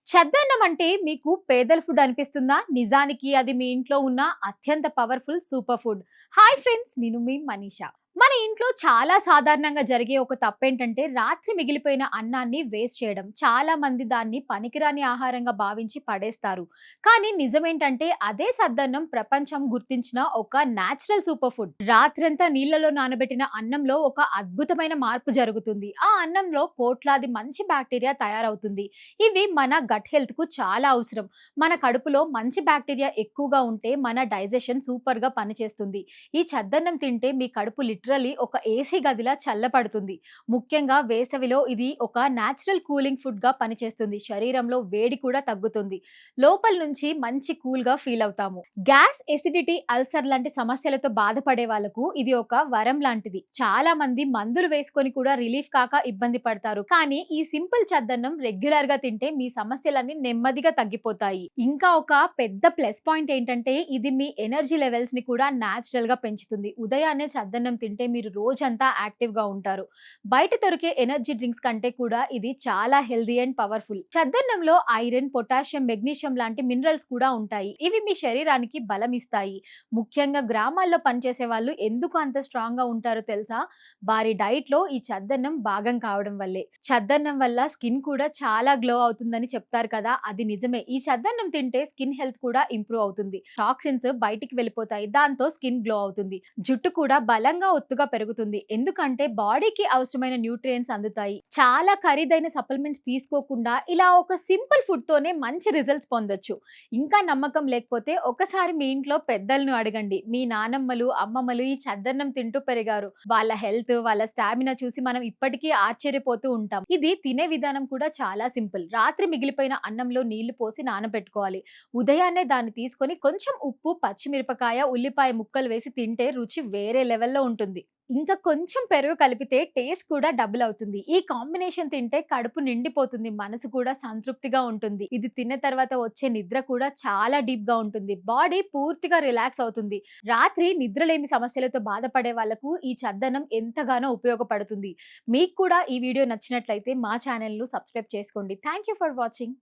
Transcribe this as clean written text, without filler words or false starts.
చద్దన్నం అంటే మీకు పేదల ఫుడ్ అనిపిస్తుందా? నిజానికి అది మీ ఇంట్లో ఉన్న అత్యంత powerful super food. Hi friends! నేను మీ మనీషా. మన ఇంట్లో చాలా సాధారణంగా జరిగే ఒక తప్పేంటంటే రాత్రి మిగిలిపోయిన అన్నాన్ని వేస్ట్ చేయడం. చాలా మంది దాన్ని పనికిరాని ఆహారంగా భావించి పడేస్తారు. కానీ నిజమేంటంటే అదే సద్దన్నం ప్రపంచం గుర్తించిన ఒక నేచురల్ సూపర్ ఫుడ్. రాత్రంతా నీళ్లలో నానబెట్టిన అన్నంలో ఒక అద్భుతమైన మార్పు జరుగుతుంది. ఆ అన్నంలో కోట్లాది మంచి బాక్టీరియా తయారవుతుంది. ఇవి మన గట్ హెల్త్ కు చాలా అవసరం. మన కడుపులో మంచి బాక్టీరియా ఎక్కువగా ఉంటే మన డైజెషన్ సూపర్ గా పనిచేస్తుంది. ఈ చద్దన్నం తింటే మీ కడుపు లిటరలీ ఒక ఏసీ గదిలా చల్లబడుతుంది. ముఖ్యంగా వేసవిలో ఇది ఒక నేచురల్ కూలింగ్ ఫుడ్ గా పనిచేస్తుంది. శరీరంలో వేడి కూడా తగ్గుతుంది. లోపల నుంచి మంచి కూల్ గా ఫీల్ అవుతాము. గ్యాస్, ఎసిడిటీ, అల్సర్ లాంటి సమస్యలతో బాధపడే వాళ్ళకు ఇది ఒక వరం లాంటిది. చాలా మంది మందులు వేసుకొని కూడా రిలీఫ్ కాక ఇబ్బంది పడతారు. కానీ ఈ సింపుల్ చద్దన్నం రెగ్యులర్ గా తింటే మీ సమస్యలన్నీ నెమ్మదిగా తగ్గిపోతాయి. ఇంకా ఒక పెద్ద ప్లస్ పాయింట్ ఏంటంటే ఇది మీ ఎనర్జీ లెవెల్స్ ని కూడా న్యాచురల్ గా పెంచుతుంది. ఉదయాన్నే చద్దన్నం తింటే మీరు రోజంతా యాక్టివ్ గా ఉంటారు. బయట దొరికే ఎనర్జీ డ్రింక్స్ కంటే కూడా ఇది చాలా హెల్దీ అండ్ పవర్ఫుల్. చద్దన్నంలో ఐరన్, పొటాషియం, మెగ్నీషియం లాంటి మినరల్స్ కూడా ఉంటాయి. ఇవి మీ శరీరానికి బలం ఇస్తాయి. ముఖ్యంగా గ్రామాల్లో పనిచేసే వాళ్ళు ఎందుకు అంత స్ట్రాంగ్ గా ఉంటారో తెలుసా? వారి డైట్ లో ఈ చద్దన్నం భాగం కావడం వల్లే. చద్దన్నం వల్ల స్కిన్ కూడా చాలా గ్లో అవుతుందని చెప్తారు కదా, అది నిజమే. ఈ చద్దన్నం తింటే స్కిన్ హెల్త్ కూడా ఇంప్రూవ్ అవుతుంది. టాక్సిన్స్ బయటికి వెళ్ళిపోతాయి. దాంతో స్కిన్ గ్లో అవుతుంది. జుట్టు కూడా బలంగా ఒత్తుగా పెరుగుతుంది. ఎందుకంటే బాడీకి అవసరమైన న్యూట్రియంట్స్ అందుతాయి. చాలా ఖరీదైన సప్లిమెంట్స్ తీసుకోకుండా ఇలా ఒక సింపుల్ ఫుడ్ తోనే మంచి రిజల్ట్స్ పొందొచ్చు. ఇంకా నమ్మకం లేకపోతే ఒకసారి మీ ఇంట్లో పెద్దలను అడగండి. మీ నానమ్మలు, అమ్మమ్మలు ఈ చద్దన్నం తింటూ పెరిగారు. వాళ్ళ హెల్త్, వాళ్ళ స్టామినా చూసి మనం ఇప్పటికీ ఆశ్చర్యపోతూ ఉంటాం. ఇది తినే విధానం కూడా చాలా సింపుల్. రాత్రి మిగిలిపోయిన అన్నంలో నీళ్లు పోసి నానబెట్టుకోవాలి. ఉదయాన్నే దాన్ని తీసుకొని కొంచెం ఉప్పు, పచ్చిమిరపకాయ, ఉల్లిపాయ ముక్కలు వేసి తింటే రుచి వేరే లెవెల్లో ఉంటుంది. ఇంకా కొంచెం పెరుగు కలిపితే టేస్ట్ కూడా డబుల్ అవుతుంది. ఈ కాంబినేషన్ తింటే కడుపు నిండిపోతుంది. మనసు కూడా సంతృప్తిగా ఉంటుంది. ఇది తిన్న తర్వాత వచ్చే నిద్ర కూడా చాలా డీప్ గా ఉంటుంది. బాడీ పూర్తిగా రిలాక్స్ అవుతుంది. రాత్రి నిద్రలేమి సమస్యలతో బాధపడే వాళ్ళకు ఈ చద్దన్నం ఎంతగానో ఉపయోగపడుతుంది. మీకు కూడా ఈ వీడియో నచ్చినట్లయితే మా ఛానల్ ను సబ్స్క్రైబ్ చేసుకోండి. Thank you for watching.